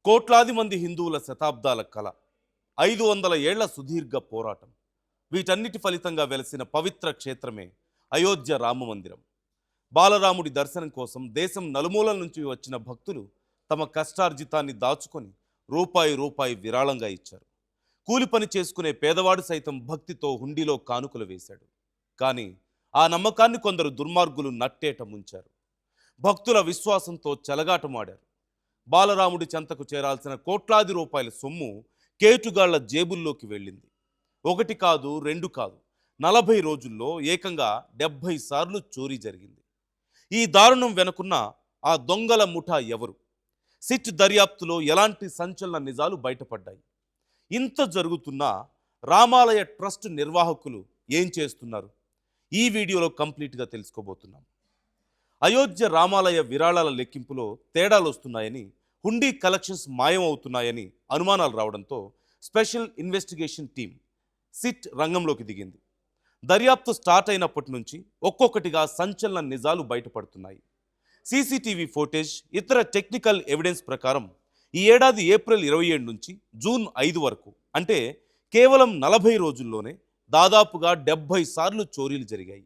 కోట్లాది మంది హిందువుల శతాబ్దాల కళ, 500 ఏళ్ల సుదీర్ఘ పోరాటం, వీటన్నిటి ఫలితంగా వెలసిన పవిత్ర క్షేత్రమే అయోధ్య రామమందిరం. బాలరాముడి దర్శనం కోసం దేశం నలుమూలల నుంచి వచ్చిన భక్తులు తమ కష్టార్జితాన్ని దాచుకొని రూపాయి రూపాయి విరాళంగా ఇచ్చారు. కూలి పని చేసుకునే పేదవాడు సైతం భక్తితో హుండీలో కానుకలు వేశాడు. కానీ ఆ నమ్మకాన్ని కొందరు దుర్మార్గులు నట్టేట ముంచారు. భక్తుల విశ్వాసంతో చెలగాటమాడారు. బాలరాముడి చెంతకు చేరాల్సిన కోట్లాది రూపాయల సొమ్ము కేటుగాళ్ల జేబుల్లోకి వెళ్ళింది. ఒకటి కాదు, రెండు కాదు, 40 రోజుల్లో ఏకంగా 70 సార్లు చోరీ జరిగింది. ఈ దారుణం వెనుకున్న ఆ దొంగల ముఠా ఎవరు? సిట్ దర్యాప్తులో ఎలాంటి సంచలన నిజాలు బయటపడ్డాయి? ఇంత జరుగుతున్నా రామాలయ ట్రస్ట్ నిర్వాహకులు ఏం చేస్తున్నారు? ఈ వీడియోలో కంప్లీట్గా తెలుసుకోబోతున్నాం. అయోధ్య రామాలయ విరాళాల లెక్కింపులో తేడాలు వస్తున్నాయని, హుండీ కలెక్షన్స్ మాయమవుతున్నాయని అనుమానాలు రావడంతో స్పెషల్ ఇన్వెస్టిగేషన్ టీం సిట్ రంగంలోకి దిగింది. దర్యాప్తు స్టార్ట్ అయినప్పటి నుంచి ఒక్కొక్కటిగా సంచలన నిజాలు బయటపడుతున్నాయి. సీసీటీవీ ఫోటేజ్, ఇతర టెక్నికల్ ఎవిడెన్స్ ప్రకారం ఈ ఏడాది ఏప్రిల్ 27 నుంచి జూన్ 5 వరకు, అంటే కేవలం 40 రోజుల్లోనే దాదాపుగా 70 సార్లు చోరీలు జరిగాయి.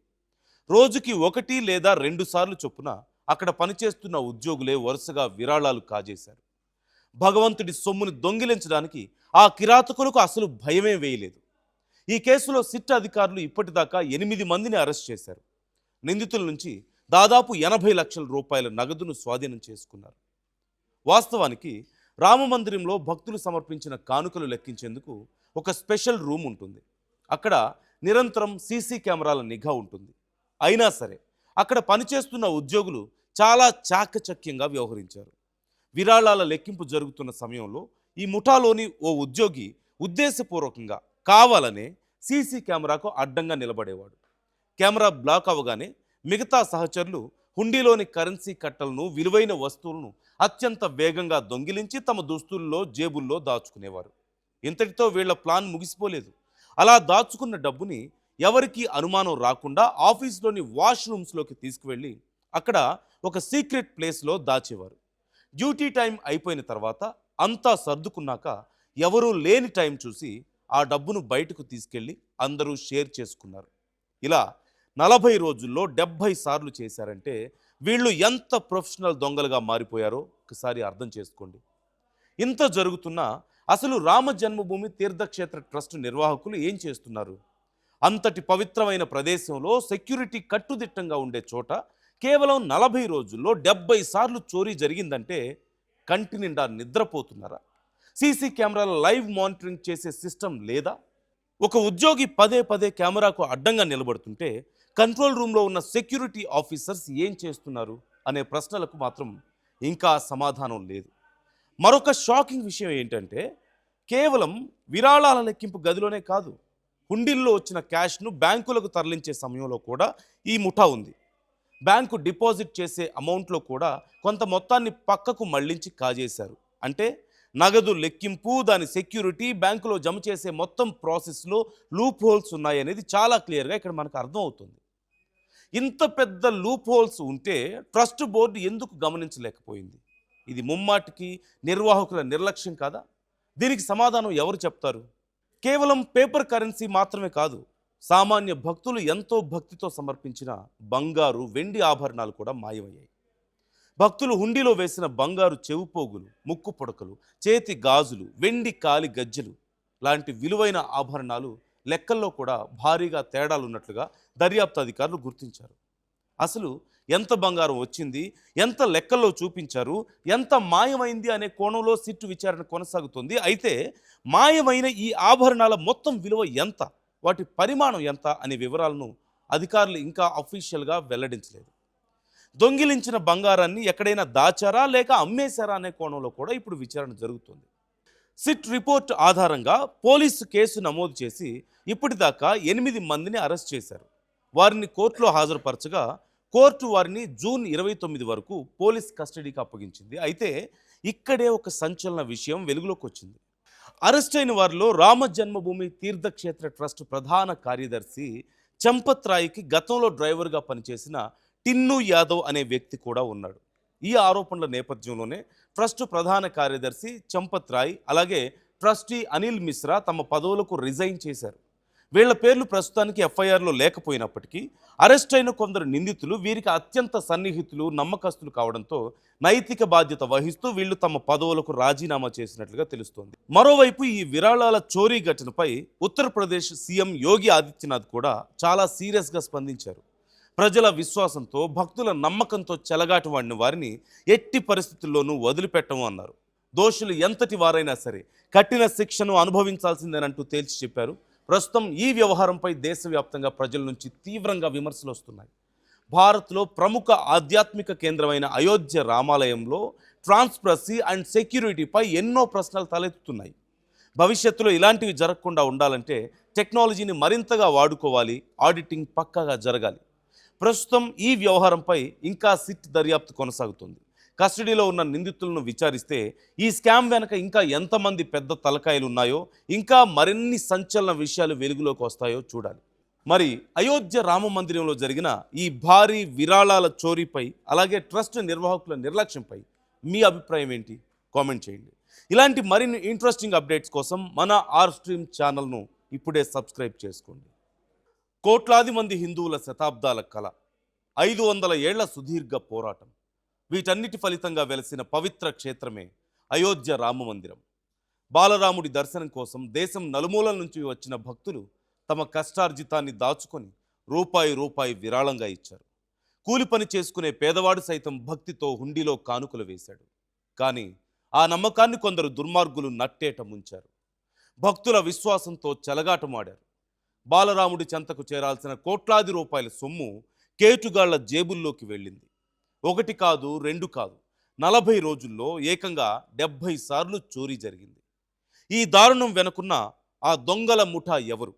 రోజుకి 1 లేదా 2 సార్లు చొప్పున అక్కడ పనిచేస్తున్న ఉద్యోగులే వరుసగా విరాళాలు కాజేశారు. భగవంతుడి సొమ్ముని దొంగిలించడానికి ఆ కిరాతకులకు అసలు భయమే వేయలేదు. ఈ కేసులో సిట్ అధికారులు ఇప్పటిదాకా 8 మందిని అరెస్ట్ చేశారు. నిందితుల నుంచి దాదాపు 80 లక్షల రూపాయల నగదును స్వాధీనం చేసుకున్నారు. వాస్తవానికి రామమందిరంలో భక్తులు సమర్పించిన కానుకలు లెక్కించేందుకు ఒక స్పెషల్ రూమ్ ఉంటుంది. అక్కడ నిరంతరం సీసీ కెమెరాల నిఘా ఉంటుంది. అయినా సరే అక్కడ పనిచేస్తున్న ఉద్యోగులు చాలా చాకచక్యంగా వ్యవహరించారు. విరాళాల లెక్కింపు జరుగుతున్న సమయంలో ఈ ముఠాలోని ఓ ఉద్యోగి ఉద్దేశపూర్వకంగా కావాలనే సీసీ కెమెరాకు అడ్డంగా నిలబడేవాడు. కెమెరా బ్లాక్ అవగానే మిగతా సహచరులు హుండీలోని కరెన్సీ కట్టలను, విలువైన వస్తువులను అత్యంత వేగంగా దొంగిలించి తమ దుస్తుల్లో, జేబుల్లో దాచుకునేవారు. ఇంతటితో వీళ్ల ప్లాన్ ముగిసిపోలేదు. అలా దాచుకున్న డబ్బుని ఎవరికీ అనుమానం రాకుండా ఆఫీస్లోని వాష్రూమ్స్లోకి తీసుకువెళ్ళి అక్కడ ఒక సీక్రెట్ ప్లేస్లో దాచేవారు. డ్యూటీ టైం అయిపోయిన తర్వాత అంతా సర్దుకున్నాక ఎవరూ లేని టైం చూసి ఆ డబ్బును బయటకు తీసుకెళ్ళి అందరూ షేర్ చేసుకున్నారు. ఇలా 40 రోజుల్లో 70 సార్లు చేశారంటే వీళ్ళు ఎంత ప్రొఫెషనల్ దొంగలుగా మారిపోయారో ఒకసారి అర్థం చేసుకోండి. ఇంత జరుగుతున్నా అసలు రామ జన్మభూమి తీర్థక్షేత్ర ట్రస్ట్ నిర్వాహకులు ఏం చేస్తున్నారు? అంతటి పవిత్రమైన ప్రదేశంలో సెక్యూరిటీ కట్టుదిట్టంగా ఉండే చోట కేవలం 40 రోజుల్లో 70 సార్లు చోరీ జరిగిందంటే కంటి నిండా నిద్రపోతున్నారా? సీసీ కెమెరాల లైవ్ మానిటరింగ్ చేసే సిస్టమ్ లేదా? ఒక ఉద్యోగి పదే పదే కెమెరాకు అడ్డంగా నిలబడుతుంటే కంట్రోల్ రూమ్లో ఉన్న సెక్యూరిటీ ఆఫీసర్స్ ఏం చేస్తున్నారు అనే ప్రశ్నలకు మాత్రం ఇంకా సమాధానం లేదు. మరొక షాకింగ్ విషయం ఏంటంటే కేవలం విరాళాల లెక్కింపు గదిలోనే కాదు, హుండీల్లో వచ్చిన క్యాష్ను బ్యాంకులకు తరలించే సమయంలో కూడా ఈ ముఠా ఉంది. బ్యాంకు డిపాజిట్ చేసే అమౌంట్లో కూడా కొంత మొత్తాన్ని పక్కకు మళ్లించి కాజేశారు. అంటే నగదు లెక్కింపు, దాని సెక్యూరిటీ, బ్యాంకులో జమ చేసే మొత్తం ప్రాసెస్లో లూప్ హోల్స్ ఉన్నాయనేది చాలా క్లియర్గా ఇక్కడ మనకు అర్థం అవుతుంది. ఇంత పెద్ద లూప్ హోల్స్ ఉంటే ట్రస్ట్ బోర్డు ఎందుకు గమనించలేకపోయింది? ఇది ముమ్మాటికి నిర్వాహకుల నిర్లక్ష్యం కాదా? దీనికి సమాధానం ఎవరు చెప్తారు? కేవలం పేపర్ కరెన్సీ మాత్రమే కాదు, సామాన్య భక్తులు ఎంతో భక్తితో సమర్పించిన బంగారు, వెండి ఆభరణాలు కూడా మాయమయ్యాయి. భక్తులు హుండీలో వేసిన బంగారు చెవుపోగులు, ముక్కు పుడకలు, చేతి గాజులు, వెండి కాలి గజ్జెలు లాంటి విలువైన ఆభరణాలు లెక్కల్లో కూడా భారీగా తేడాలున్నట్లుగా దర్యాప్తు అధికారులు గుర్తించారు. అసలు ఎంత బంగారం వచ్చింది, ఎంత లెక్కల్లో చూపించారు, ఎంత మాయమైంది అనే కోణంలో సిట్టు విచారణ కొనసాగుతుంది. అయితే మాయమైన ఈ ఆభరణాల మొత్తం విలువ ఎంత, వాటి పరిమాణం ఎంత అనే వివరాలను అధికారులు ఇంకా అఫీషియల్గా వెల్లడించలేదు. దొంగిలించిన బంగారాన్ని ఎక్కడైనా దాచారా లేక అమ్మేశారా అనే కోణంలో కూడా ఇప్పుడు విచారణ జరుగుతుంది. సిట్ రిపోర్ట్ ఆధారంగా పోలీసు కేసు నమోదు చేసి ఇప్పటిదాకా 8 మందిని అరెస్ట్ చేశారు. వారిని కోర్టులో హాజరుపరచగా కోర్టు వారిని జూన్ 29 వరకు పోలీస్ కస్టడీకి అప్పగించింది. అయితే ఇక్కడే ఒక సంచలన విషయం వెలుగులోకి వచ్చింది. అరెస్ట్ అయిన వారిలో రామ జన్మభూమి తీర్థక్షేత్ర ట్రస్ట్ ప్రధాన కార్యదర్శి చంపత్ రాయ్కి గతంలో డ్రైవర్గా పనిచేసిన టిన్ను యాదవ్ అనే వ్యక్తి కూడా ఉన్నాడు. ఈ ఆరోపణల నేపథ్యంలోనే ట్రస్ట్ ప్రధాన కార్యదర్శి చంపత్ రాయ్ అలాగే ట్రస్టీ అనిల్ మిశ్రా తమ పదవులకు రిజైన్ చేశారు. వీళ్ల పేర్లు ప్రస్తుతానికి ఎఫ్ఐఆర్లో లేకపోయినప్పటికీ అరెస్ట్ అయిన కొందరు నిందితులు వీరికి అత్యంత సన్నిహితులు, నమ్మకస్తులు కావడంతో నైతిక బాధ్యత వహిస్తూ వీళ్లు తమ పదవులకు రాజీనామా చేసినట్లుగా తెలుస్తోంది. మరోవైపు ఈ విరాళాల చోరీ ఘటనపై ఉత్తరప్రదేశ్ సీఎం యోగి ఆదిత్యనాథ్ కూడా చాలా సీరియస్గా స్పందించారు. ప్రజల విశ్వాసంతో, భక్తుల నమ్మకంతో చెలగాటమాడిన వారిని ఎట్టి పరిస్థితుల్లోనూ వదిలిపెట్టము అన్నారు. దోషులు ఎంతటి వారైనా సరే కఠిన శిక్షను అనుభవించాల్సిందేనంటూ తేల్చి చెప్పారు. ప్రస్తుతం ఈ వ్యవహారంపై దేశవ్యాప్తంగా ప్రజల నుంచి తీవ్రంగా విమర్శలు వస్తున్నాయి. భారత్లో ప్రముఖ ఆధ్యాత్మిక కేంద్రమైన అయోధ్య రామాలయంలో ట్రాన్స్పరసీ అండ్ సెక్యూరిటీపై ఎన్నో ప్రశ్నలు తలెత్తుతున్నాయి. భవిష్యత్తులో ఇలాంటివి జరగకుండా ఉండాలంటే టెక్నాలజీని మరింతగా వాడుకోవాలి, ఆడిటింగ్ పక్కాగా జరగాలి. ప్రస్తుతం ఈ వ్యవహారంపై ఇంకా సిట్ దర్యాప్తు కొనసాగుతుంది. కస్టడీలో ఉన్న నిందితులను విచారిస్తే ఈ స్కామ్ వెనక ఇంకా ఎంతమంది పెద్ద తలకాయలు ఉన్నాయో, ఇంకా మరిన్ని సంచలన విషయాలు వెలుగులోకి వస్తాయో చూడాలి. మరి అయోధ్య రామ మందిరంలో జరిగిన ఈ భారీ విరాళాల చోరీపై అలాగే ట్రస్ట్ నిర్వాహకుల నిర్లక్ష్యంపై మీ అభిప్రాయం ఏంటి? కామెంట్ చేయండి. ఇలాంటి మరిన్ని ఇంట్రెస్టింగ్ అప్డేట్స్ కోసం మన ఆర్ స్ట్రీమ్ ఛానల్ను ఇప్పుడే సబ్స్క్రైబ్ చేసుకోండి. కోట్లాది మంది హిందువుల శతాబ్దాల కళ, 500 ఏళ్ల సుదీర్ఘ పోరాటం, వీటన్నిటి ఫలితంగా వెలసిన పవిత్ర క్షేత్రమే అయోధ్య రామ మందిరం. బాలరాముడి దర్శనం కోసం దేశం నలుమూలల నుంచి వచ్చిన భక్తులు తమ కష్టార్జితాన్ని దాచుకొని రూపాయి రూపాయి విరాళంగా ఇచ్చారు. కూలి పని చేసుకునే పేదవాడు సైతం భక్తితో హుండీలో కానుకలు వేశాడు. కానీ ఆ నమ్మకాన్ని కొందరు దుర్మార్గులు నట్టేట ముంచారు. భక్తుల విశ్వాసంతో చెలగాటమాడారు. బాలరాముడి చెంతకు చేరాల్సిన కోట్లాది రూపాయల సొమ్ము కేటుగాళ్ల జేబుల్లోకి వెళ్ళింది. ఒకటి కాదు, రెండు కాదు, 40 రోజుల్లో ఏకంగా 70 సార్లు చోరీ జరిగింది. ఈ దారుణం వెనుకున్న ఆ దొంగల ముఠా ఎవరు?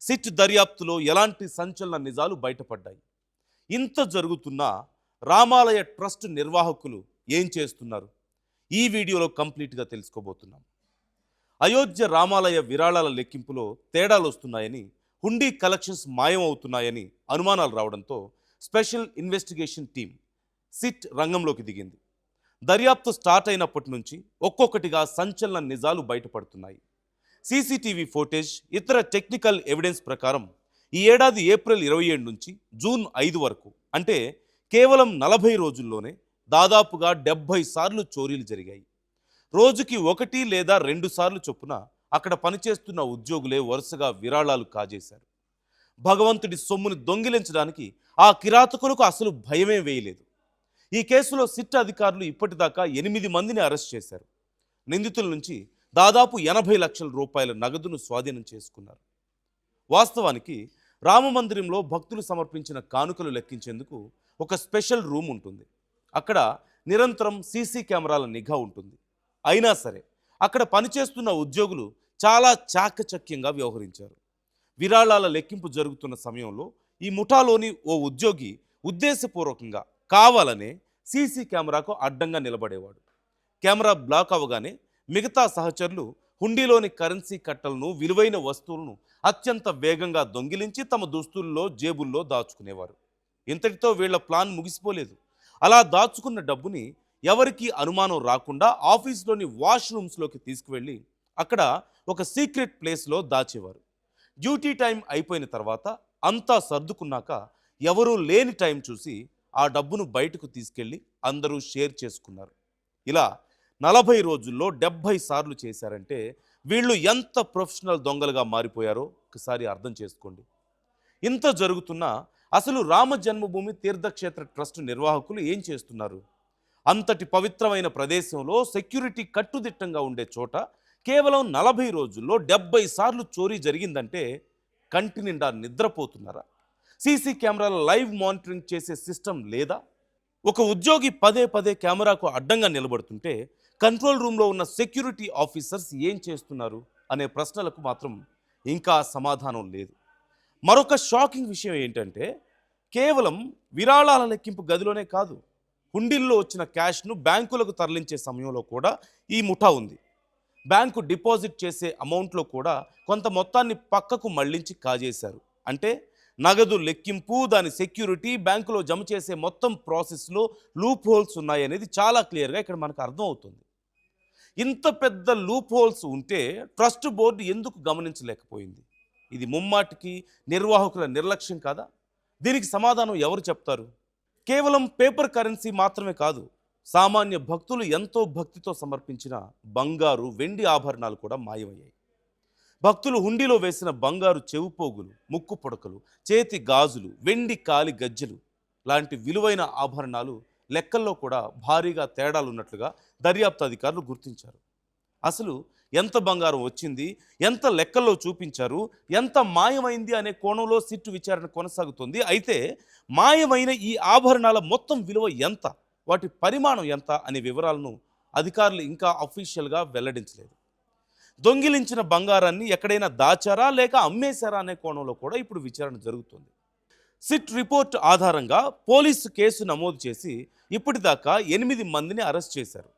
సిట్ దర్యాప్తులో ఎలాంటి సంచలన నిజాలు బయటపడ్డాయి? ఇంత జరుగుతున్నా రామాలయ ట్రస్ట్ నిర్వాహకులు ఏం చేస్తున్నారు? ఈ వీడియోలో కంప్లీట్గా తెలుసుకోబోతున్నాం. అయోధ్య రామాలయ విరాళాల లెక్కింపులో తేడాలు వస్తున్నాయని, హుండీ కలెక్షన్స్ మాయం అవుతున్నాయని అనుమానాలు రావడంతో స్పెషల్ ఇన్వెస్టిగేషన్ టీం సిట్ రంగంలోకి దిగింది. దర్యాప్తు స్టార్ట్ అయినప్పటి నుంచి ఒక్కొక్కటిగా సంచలన నిజాలు బయటపడుతున్నాయి. సీసీటీవీ ఫోటేజ్, ఇతర టెక్నికల్ ఎవిడెన్స్ ప్రకారం ఈ ఏడాది ఏప్రిల్ 27 నుంచి జూన్ 5 వరకు, అంటే కేవలం 40 రోజుల్లోనే దాదాపుగా 70 సార్లు చోరీలు జరిగాయి. రోజుకి 1 లేదా 2 సార్లు చొప్పున అక్కడ పనిచేస్తున్న ఉద్యోగులే వరుసగా విరాళాలు కాజేశారు. భగవంతుడి సొమ్ముని దొంగిలించడానికి ఆ కిరాతకులకు అసలు భయమే వేయలేదు. ఈ కేసులో సిట్ అధికారులు ఇప్పటిదాకా 8 మందిని అరెస్ట్ చేశారు. నిందితుల నుంచి దాదాపు 80 లక్షల రూపాయల నగదును స్వాధీనం చేసుకున్నారు. వాస్తవానికి రామమందిరంలో భక్తులు సమర్పించిన కానుకలు లెక్కించేందుకు ఒక స్పెషల్ రూమ్ ఉంటుంది. అక్కడ నిరంతరం సీసీ కెమెరాల నిఘా ఉంటుంది. అయినా సరే అక్కడ పనిచేస్తున్న ఉద్యోగులు చాలా చాకచక్యంగా వ్యవహరించారు. విరాళాల లెక్కింపు జరుగుతున్న సమయంలో ఈ ముఠాలోని ఓ ఉద్యోగి ఉద్దేశపూర్వకంగా కావాలనే సీసీ కెమెరాకు అడ్డంగా నిలబడేవాడు. కెమెరా బ్లాక్ అవగానే మిగతా సహచరులు హుండీలోని కరెన్సీ కట్టలను, విలువైన వస్తువులను అత్యంత వేగంగా దొంగిలించి తమ దుస్తుల్లో, జేబుల్లో దాచుకునేవారు. ఇంతటితో వీళ్ల ప్లాన్ ముగిసిపోలేదు. అలా దాచుకున్న డబ్బుని ఎవరికీ అనుమానం రాకుండా ఆఫీస్లోని వాష్రూమ్స్లోకి తీసుకువెళ్ళి అక్కడ ఒక సీక్రెట్ ప్లేస్లో దాచేవారు. డ్యూటీ టైం అయిపోయిన తర్వాత అంతా సర్దుకున్నాక ఎవరూ లేని టైం చూసి ఆ డబ్బును బయటకు తీసుకెళ్ళి అందరూ షేర్ చేసుకున్నారు. ఇలా 40 రోజుల్లో 70 సార్లు చేశారంటే వీళ్ళు ఎంత ప్రొఫెషనల్ దొంగలుగా మారిపోయారో ఒకసారి అర్థం చేసుకోండి. ఇంత జరుగుతున్నా అసలు రామ జన్మభూమి తీర్థక్షేత్ర ట్రస్ట్ నిర్వాహకులు ఏం చేస్తున్నారు? అంతటి పవిత్రమైన ప్రదేశంలో సెక్యూరిటీ కట్టుదిట్టంగా ఉండే చోట కేవలం 40 రోజుల్లో 70 సార్లు చోరీ జరిగిందంటే కంటి నిండా నిద్రపోతున్నారా? సీసీ కెమెరాల లైవ్ మానిటరింగ్ చేసే సిస్టమ్ లేదా? ఒక ఉద్యోగి పదే పదే కెమెరాకు అడ్డంగా నిలబడుతుంటే కంట్రోల్ రూమ్లో ఉన్న సెక్యూరిటీ ఆఫీసర్స్ ఏం చేస్తున్నారు అనే ప్రశ్నలకు మాత్రం ఇంకా సమాధానం లేదు. మరొక షాకింగ్ విషయం ఏంటంటే కేవలం విరాళాల లెక్కింపు గదిలోనే కాదు, హుండీల్లో వచ్చిన క్యాష్ను బ్యాంకులకు తరలించే సమయంలో కూడా ఈ ముఠా ఉంది. బ్యాంకు డిపాజిట్ చేసే అమౌంట్లో కూడా కొంత మొత్తాన్ని పక్కకు మళ్లించి కాజేశారు. అంటే నగదు లెక్కింపు, దాని సెక్యూరిటీ, బ్యాంకులో జమ చేసే మొత్తం ప్రాసెస్లో లూప్ హోల్స్ ఉన్నాయనేది చాలా క్లియర్గా ఇక్కడ మనకు అర్థమవుతుంది. ఇంత పెద్ద లూప్ హోల్స్ ఉంటే ట్రస్ట్ బోర్డు ఎందుకు గమనించలేకపోయింది? ఇది ముమ్మాటికి నిర్వాహకుల నిర్లక్ష్యం కాదా? దీనికి సమాధానం ఎవరు చెప్తారు? కేవలం పేపర్ కరెన్సీ మాత్రమే కాదు, సామాన్య భక్తులు ఎంతో భక్తితో సమర్పించిన బంగారు, వెండి ఆభరణాలు కూడా మాయమయ్యాయి. భక్తులు హుండీలో వేసిన బంగారు చెవుపోగులు, ముక్కు పొడకలు, చేతి గాజులు, వెండి కాలి గజ్జెలు లాంటి విలువైన ఆభరణాలు లెక్కల్లో కూడా భారీగా తేడాలున్నట్లుగా దర్యాప్తు అధికారులు గుర్తించారు. అసలు ఎంత బంగారం వచ్చింది, ఎంత లెక్కల్లో చూపించారు, ఎంత మాయమైంది అనే కోణంలో సిట్టు విచారణ కొనసాగుతుంది. అయితే మాయమైన ఈ ఆభరణాల మొత్తం విలువ ఎంత, వాటి పరిమాణం ఎంత అనే వివరాలను అధికారులు ఇంకా అఫీషియల్గా వెల్లడించలేదు. దొంగిలించిన బంగారాన్ని ఎక్కడైనా దాచారా లేక అమ్మేశారా అనే కోణంలో కూడా ఇప్పుడు విచారణ జరుగుతుంది. సిట్ రిపోర్ట్ ఆధారంగా పోలీసు కేసు నమోదు చేసి ఇప్పటిదాకా 8 మందిని అరెస్ట్ చేశారు.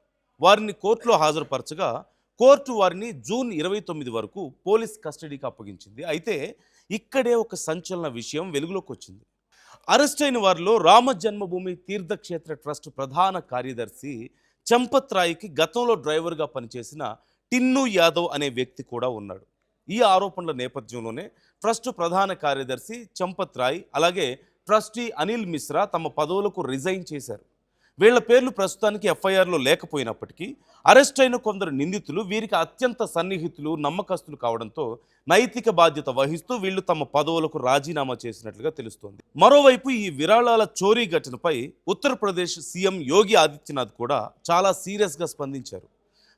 వారిని కోర్టులో హాజరుపరచగా కోర్టు వారిని జూన్ 29 వరకు పోలీస్ కస్టడీకి అప్పగించింది. అయితే ఇక్కడే ఒక సంచలన విషయం వెలుగులోకి వచ్చింది. అరెస్ట్ అయిన వారిలో రామ జన్మభూమి తీర్థక్షేత్ర ట్రస్ట్ ప్రధాన కార్యదర్శి చంపత్ రాయ్కి గతంలో డ్రైవర్గా పనిచేసిన టిన్ను యాదవ్ అనే వ్యక్తి కూడా ఉన్నాడు. ఈ ఆరోపణల నేపథ్యంలోనే ట్రస్ట్ ప్రధాన కార్యదర్శి చంపత్ రాయ్ అలాగే ట్రస్టీ అనిల్ మిశ్రా తమ పదవులకు రిజైన్ చేశారు. వీళ్ల పేర్లు ప్రస్తుతానికి ఎఫ్ఐఆర్లో లేకపోయినప్పటికీ అరెస్ట్ అయిన కొందరు నిందితులు వీరికి అత్యంత సన్నిహితులు, నమ్మకస్తులు కావడంతో నైతిక బాధ్యత వహిస్తూ వీళ్లు తమ పదవులకు రాజీనామా చేసినట్లుగా తెలుస్తోంది. మరోవైపు ఈ విరాళాల చోరీ ఘటనపై ఉత్తరప్రదేశ్ సీఎం యోగి ఆదిత్యనాథ్ కూడా చాలా సీరియస్గా స్పందించారు.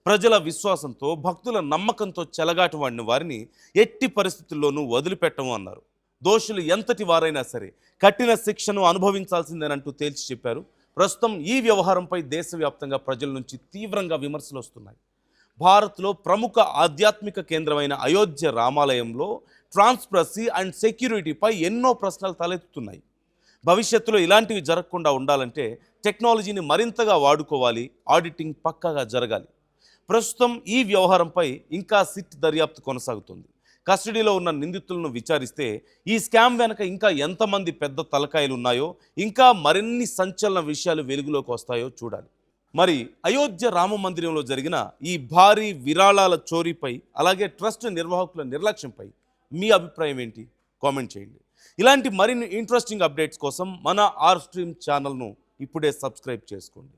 ప్రజల విశ్వాసంతో, భక్తుల నమ్మకంతో చెలగాటు వాడిన వారిని ఎట్టి పరిస్థితుల్లోనూ వదిలిపెట్టము అన్నారు. దోషులు ఎంతటి వారైనా సరే కఠిన శిక్షను అనుభవించాల్సిందేనంటూ తేల్చి చెప్పారు. ప్రస్తుతం ఈ వ్యవహారంపై దేశవ్యాప్తంగా ప్రజల నుంచి తీవ్రంగా విమర్శలు వస్తున్నాయి. భారత్లో ప్రముఖ ఆధ్యాత్మిక కేంద్రమైన అయోధ్య రామాలయంలో ట్రాన్స్పరసీ అండ్ సెక్యూరిటీపై ఎన్నో ప్రశ్నలు తలెత్తుతున్నాయి. భవిష్యత్తులో ఇలాంటివి జరగకుండా ఉండాలంటే టెక్నాలజీని మరింతగా వాడుకోవాలి, ఆడిటింగ్ పక్కాగా జరగాలి. ప్రస్తుతం ఈ వ్యవహారంపై ఇంకా సిట్ దర్యాప్తు కొనసాగుతుంది. కస్టడీలో ఉన్న నిందితులను విచారిస్తే ఈ స్కామ్ వెనక ఇంకా ఎంతమంది పెద్ద తలకాయలు ఉన్నాయో, ఇంకా మరిన్ని సంచలన విషయాలు వెలుగులోకి వస్తాయో చూడాలి. మరి అయోధ్య రామ మందిరంలో జరిగిన ఈ భారీ విరాళాల చోరీపై అలాగే ట్రస్ట్ నిర్వాహకుల నిర్లక్ష్యంపై మీ అభిప్రాయం ఏంటి? కామెంట్ చేయండి. ఇలాంటి మరిన్ని ఇంట్రెస్టింగ్ అప్డేట్స్ కోసం మన ఆర్ స్ట్రీమ్ ఛానల్ను ఇప్పుడే సబ్స్క్రైబ్ చేసుకోండి.